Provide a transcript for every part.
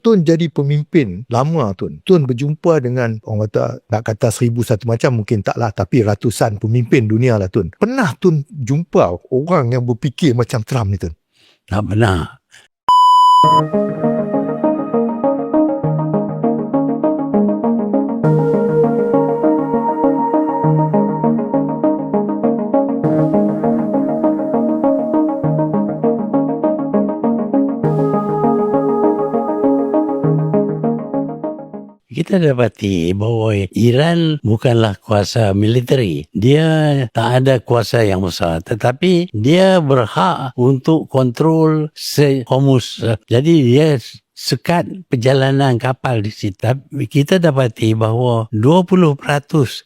Tun jadi pemimpin lama Tun. Tun berjumpa dengan orang kata, nak kata 1001 macam mungkin taklah, tapi ratusan pemimpin dunia lah Tun. Pernah Tun jumpa orang yang berfikir macam Trump ni Tun? Tak pernah. Kita dapati bahawa Iran bukanlah kuasa militeri. Dia tak ada kuasa yang besar. Tetapi dia berhak untuk kontrol Hormuz. Jadi dia sekat perjalanan kapal di situ. Kita dapati bahawa 20%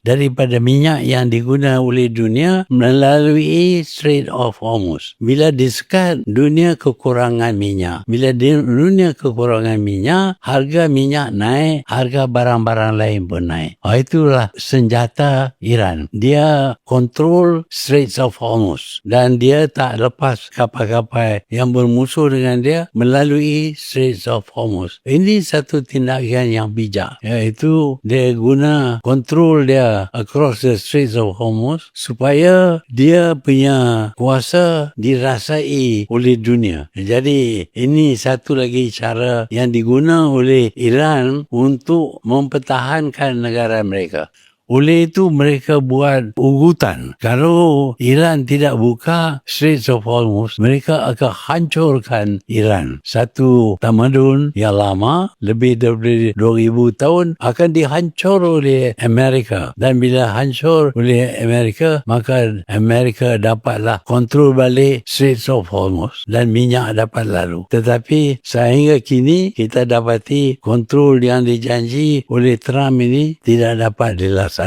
daripada minyak yang digunakan oleh dunia melalui Strait of Hormuz. Bila disekat, dunia kekurangan minyak. Bila dunia kekurangan minyak, harga minyak naik, harga barang-barang lain pun naik. Itulah senjata Iran. Dia kontrol Strait of Hormuz. Dan dia tak lepas kapal-kapal yang bermusuh dengan dia melalui Strait of Hormuz. Ini satu tindakan yang bijak, iaitu dia guna kontrol dia across the Straits of Hormuz supaya dia punya kuasa dirasai oleh dunia. Jadi ini satu lagi cara yang digunakan oleh Iran untuk mempertahankan negara mereka. Oleh itu mereka buat ugutan. Kalau Iran tidak buka Straits of Hormuz, mereka akan hancurkan Iran. Satu tamadun yang lama, lebih dari 2000 tahun, akan dihancur oleh Amerika. Dan bila hancur oleh Amerika, maka Amerika dapatlah kontrol balik Straits of Hormuz dan minyak dapat lalu. Tetapi sehingga kini kita dapati kontrol yang dijanji oleh Trump ini tidak dapat dilaksanakan.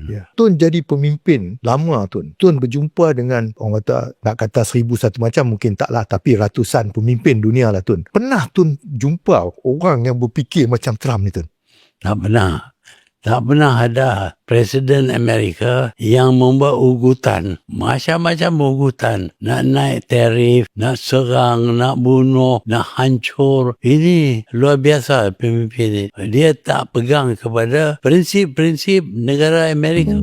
Ya. Tun jadi pemimpin lama Tun. Tun berjumpa dengan orang kata, nak kata 1001 macam mungkin taklah, tapi ratusan pemimpin dunia lah Tun. Pernah Tun jumpa orang yang berfikir macam Trump ni Tun? Tak pernah. Tak pernah ada Presiden Amerika yang membuat ugutan, macam-macam ugutan. Nak naik tarif, nak serang, nak bunuh, nak hancur. Ini luar biasa pemimpin ini. Dia tak pegang kepada prinsip-prinsip negara Amerika.